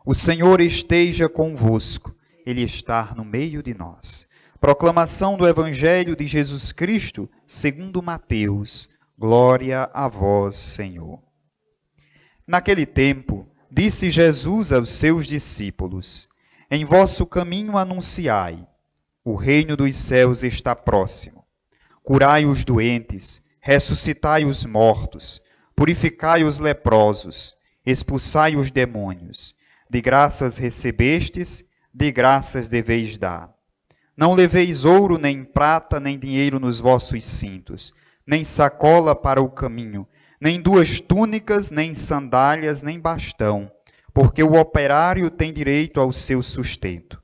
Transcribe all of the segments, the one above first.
O Senhor esteja convosco, Ele está no meio de nós. Proclamação do Evangelho de Jesus Cristo, segundo Mateus. Glória a vós, Senhor. Naquele tempo, disse Jesus aos seus discípulos: Em vosso caminho anunciai, o reino dos céus está próximo. Curai os doentes, ressuscitai os mortos, purificai os leprosos, expulsai os demônios. De graças recebestes, de graças deveis dar. Não leveis ouro, nem prata, nem dinheiro nos vossos cintos, nem sacola para o caminho, nem 2 túnicas, nem sandálias, nem bastão, porque o operário tem direito ao seu sustento.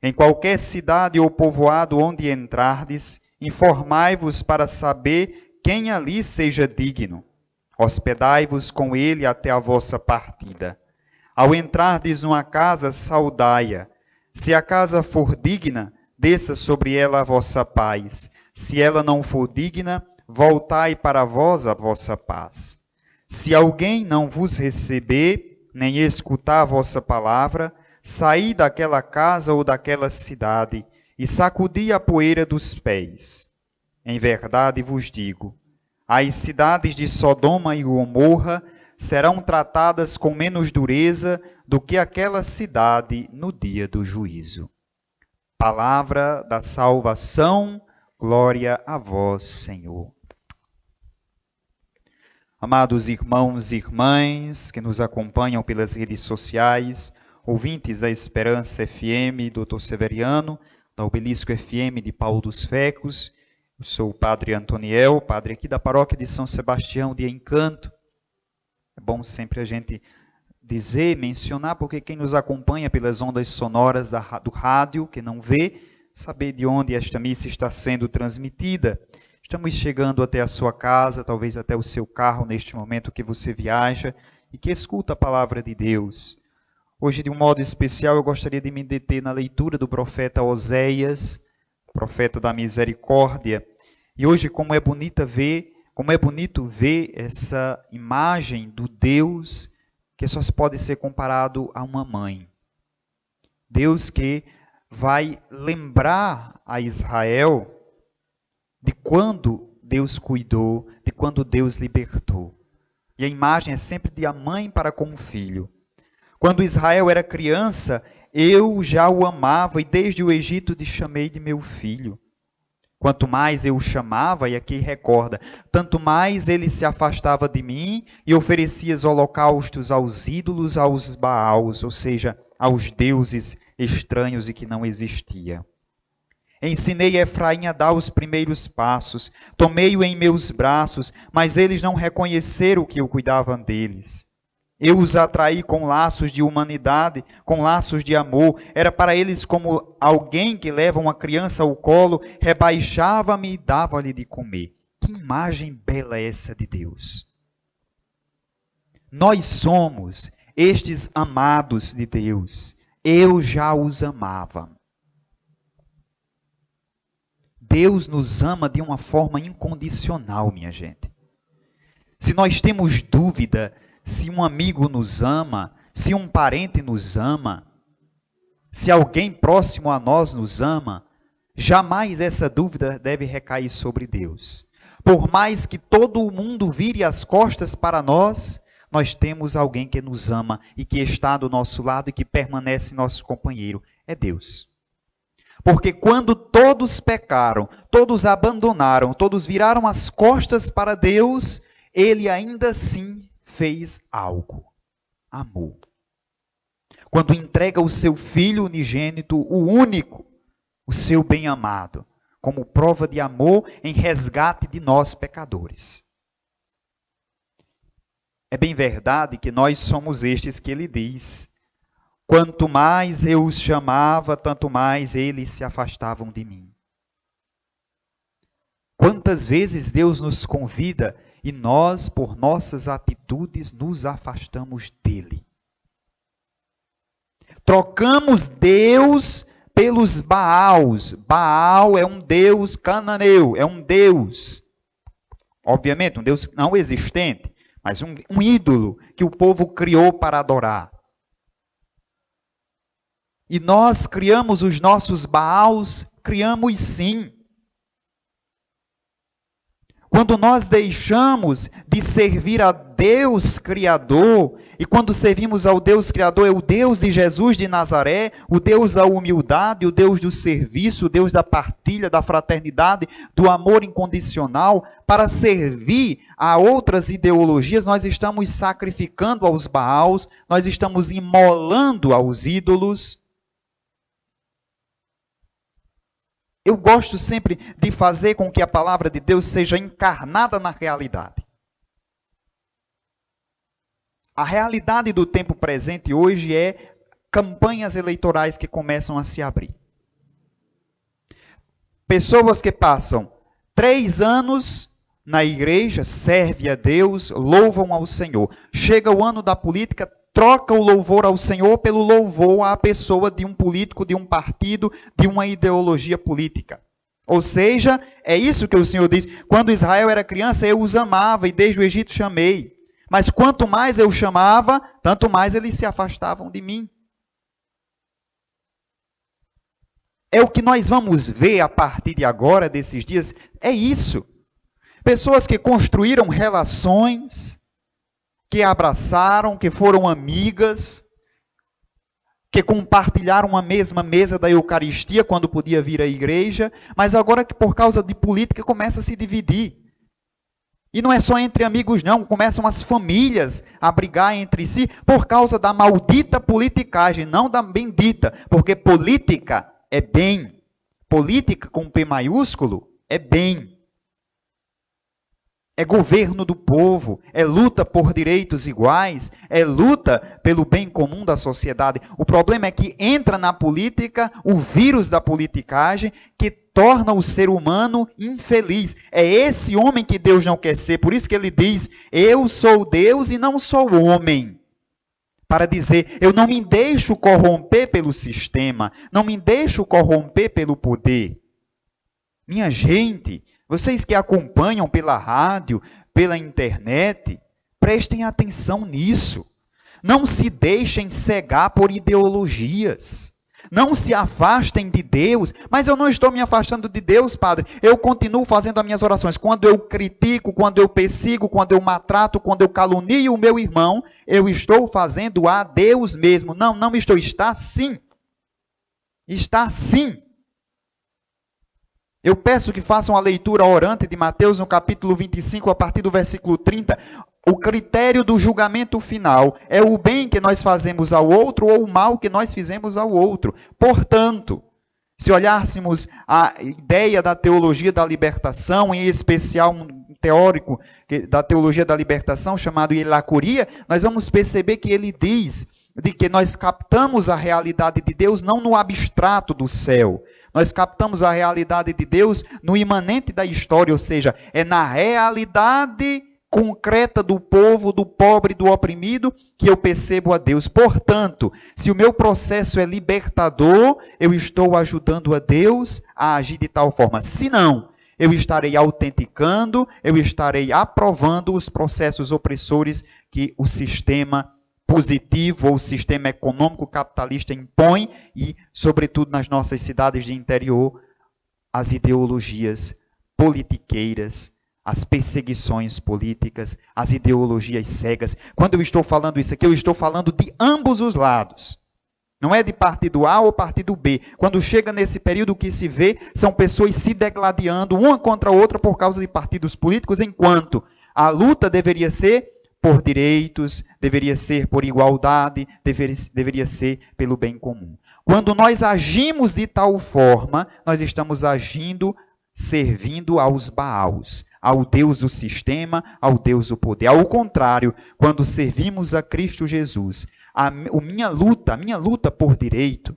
Em qualquer cidade ou povoado onde entrardes, informai-vos para saber quem ali seja digno. Hospedai-vos com ele até a vossa partida. Ao entrardes numa casa, saudai-a. Se a casa for digna, desça sobre ela a vossa paz. Se ela não for digna, voltai para vós a vossa paz. Se alguém não vos receber, nem escutar a vossa palavra, saí daquela casa ou daquela cidade e sacudi a poeira dos pés. Em verdade vos digo, as cidades de Sodoma e Gomorra serão tratadas com menos dureza do que aquela cidade no dia do juízo. Palavra da salvação, glória a vós, Senhor. Amados irmãos e irmãs que nos acompanham pelas redes sociais, ouvintes da Esperança FM, Dr. Severiano, da Obelisco FM de Paulo dos Fecos, eu sou o Padre Antoniel, padre aqui da paróquia de São Sebastião de Encanto. É bom sempre a gente dizer, mencionar, porque quem nos acompanha pelas ondas sonoras do rádio, que não vê, saber de onde esta missa está sendo transmitida. Estamos chegando até a sua casa, talvez até o seu carro neste momento que você viaja e que escuta a palavra de Deus. Hoje, de um modo especial, eu gostaria de me deter na leitura do profeta Oséias, profeta da misericórdia. E hoje, como é bonito ver essa imagem do Deus que só pode ser comparado a uma mãe. Deus que vai lembrar a Israel de quando Deus cuidou, de quando Deus libertou. E a imagem é sempre de a mãe para com o filho. Quando Israel era criança, eu já o amava e desde o Egito te chamei de meu filho. Quanto mais eu o chamava, e aqui recorda, tanto mais ele se afastava de mim e oferecia holocaustos aos ídolos, aos Baals, ou seja, aos deuses estranhos e que não existiam. Ensinei Efraim a dar os primeiros passos, tomei-o em meus braços, mas eles não reconheceram que eu cuidava deles. Eu os atraí com laços de humanidade, com laços de amor. Era para eles como alguém que leva uma criança ao colo, rebaixava-me e dava-lhe de comer. Que imagem bela é essa de Deus! Nós somos estes amados de Deus. Eu já os amava. Deus nos ama de uma forma incondicional, minha gente. Se nós temos dúvida se um amigo nos ama, se um parente nos ama, se alguém próximo a nós nos ama, jamais essa dúvida deve recair sobre Deus. Por mais que todo o mundo vire as costas para nós, nós temos alguém que nos ama e que está do nosso lado e que permanece nosso companheiro. É Deus. Porque quando todos pecaram, todos abandonaram, todos viraram as costas para Deus, Ele ainda assim fez algo. Amor. Quando entrega o seu Filho unigênito, o único, o seu bem-amado, como prova de amor em resgate de nós pecadores. É bem verdade que nós somos estes que Ele diz: quanto mais eu os chamava, tanto mais eles se afastavam de mim. Quantas vezes Deus nos convida e nós, por nossas atitudes, nos afastamos dele. Trocamos Deus pelos Baals. Baal é um deus cananeu, é um deus, obviamente, um deus não existente, mas um ídolo que o povo criou para adorar. E nós criamos os nossos Baals? Criamos sim. Quando nós deixamos de servir a Deus Criador, e quando servimos ao Deus Criador, é o Deus de Jesus de Nazaré, o Deus da humildade, o Deus do serviço, o Deus da partilha, da fraternidade, do amor incondicional, para servir a outras ideologias, nós estamos sacrificando aos Baals, nós estamos imolando aos ídolos. Eu gosto sempre de fazer com que a palavra de Deus seja encarnada na realidade. A realidade do tempo presente hoje é campanhas eleitorais que começam a se abrir. Pessoas que passam 3 anos na igreja, servem a Deus, louvam ao Senhor. Chega o ano da política, troca o louvor ao Senhor pelo louvor à pessoa de um político, de um partido, de uma ideologia política. Ou seja, é isso que o Senhor diz. Quando Israel era criança, eu os amava e desde o Egito chamei. Mas quanto mais eu chamava, tanto mais eles se afastavam de mim. É o que nós vamos ver a partir de agora, desses dias, é isso. Pessoas que construíram relações, que abraçaram, que foram amigas, que compartilharam a mesma mesa da Eucaristia quando podia vir à igreja, mas agora que por causa de política começa a se dividir. E não é só entre amigos não, começam as famílias a brigar entre si por causa da maldita politicagem, não da bendita, porque política é bem. Política com P maiúsculo é bem. É governo do povo, é luta por direitos iguais, é luta pelo bem comum da sociedade. O problema é que entra na política o vírus da politicagem que torna o ser humano infeliz. É esse homem que Deus não quer ser. Por isso que ele diz, eu sou Deus e não sou homem. Para dizer, eu não me deixo corromper pelo sistema, não me deixo corromper pelo poder. Minha gente, vocês que acompanham pela rádio, pela internet, prestem atenção nisso. Não se deixem cegar por ideologias. Não se afastem de Deus. Mas eu não estou me afastando de Deus, Padre. Eu continuo fazendo as minhas orações. Quando eu critico, quando eu persigo, quando eu maltrato, quando eu calunio o meu irmão, eu estou fazendo a Deus mesmo. Não estou. Está sim. Está sim. Eu peço que façam a leitura orante de Mateus no capítulo 25, a partir do versículo 30. O critério do julgamento final é o bem que nós fazemos ao outro ou o mal que nós fizemos ao outro. Portanto, se olhássemos a ideia da teologia da libertação, em especial um teórico da teologia da libertação chamado Ilacuria, nós vamos perceber que ele diz de que nós captamos a realidade de Deus não no abstrato do céu. Nós captamos a realidade de Deus no imanente da história, ou seja, é na realidade concreta do povo, do pobre, do oprimido, que eu percebo a Deus. Portanto, se o meu processo é libertador, eu estou ajudando a Deus a agir de tal forma. Se não, eu estarei autenticando, eu estarei aprovando os processos opressores que o sistema positivo ou o sistema econômico capitalista impõe e, sobretudo nas nossas cidades de interior, as ideologias politiqueiras, as perseguições políticas, as ideologias cegas. Quando eu estou falando isso aqui, eu estou falando de ambos os lados. Não é de partido A ou partido B. Quando chega nesse período, o que se vê são pessoas se degladiando uma contra a outra por causa de partidos políticos, enquanto a luta deveria ser por direitos, deveria ser por igualdade, deveria ser pelo bem comum. Quando nós agimos de tal forma, nós estamos agindo, servindo aos Baals, ao Deus do sistema, ao Deus do poder. Ao contrário, quando servimos a Cristo Jesus, a minha luta por direito,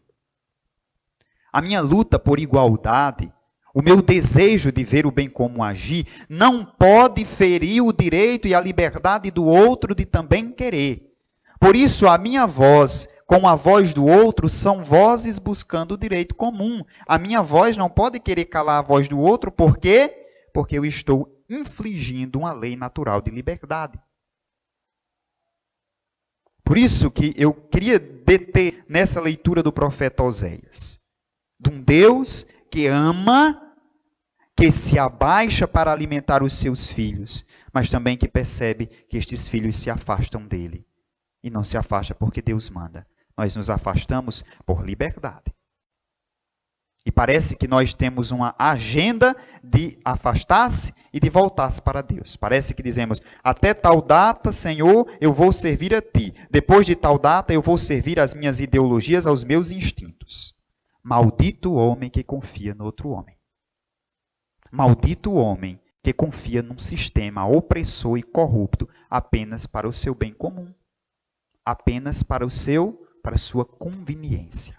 a minha luta por igualdade, o meu desejo de ver o bem comum agir, não pode ferir o direito e a liberdade do outro de também querer. Por isso, a minha voz com a voz do outro são vozes buscando o direito comum. A minha voz não pode querer calar a voz do outro, por quê? Porque eu estou infligindo uma lei natural de liberdade. Por isso que eu queria deter nessa leitura do profeta Oséias. De um Deus que ama, que se abaixa para alimentar os seus filhos, mas também que percebe que estes filhos se afastam dele. E não se afasta porque Deus manda. Nós nos afastamos por liberdade. E parece que nós temos uma agenda de afastar-se e de voltar-se para Deus. Parece que dizemos, até tal data, Senhor, eu vou servir a Ti. Depois de tal data, eu vou servir às minhas ideologias, aos meus instintos. Maldito o homem que confia no outro homem. Maldito o homem que confia num sistema opressor e corrupto apenas para o seu bem comum. Apenas para a sua conveniência.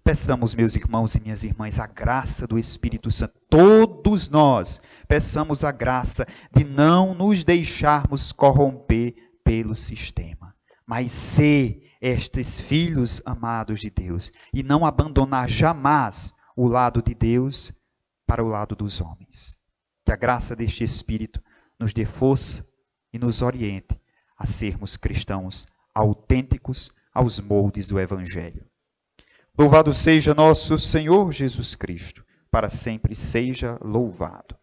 Peçamos, meus irmãos e minhas irmãs, a graça do Espírito Santo. Todos nós peçamos a graça de não nos deixarmos corromper pelo sistema, mas ser estes filhos amados de Deus e não abandonar jamais o lado de Deus para o lado dos homens. Que a graça deste Espírito nos dê força e nos oriente a sermos cristãos autênticos aos moldes do Evangelho. Louvado seja nosso Senhor Jesus Cristo, para sempre seja louvado.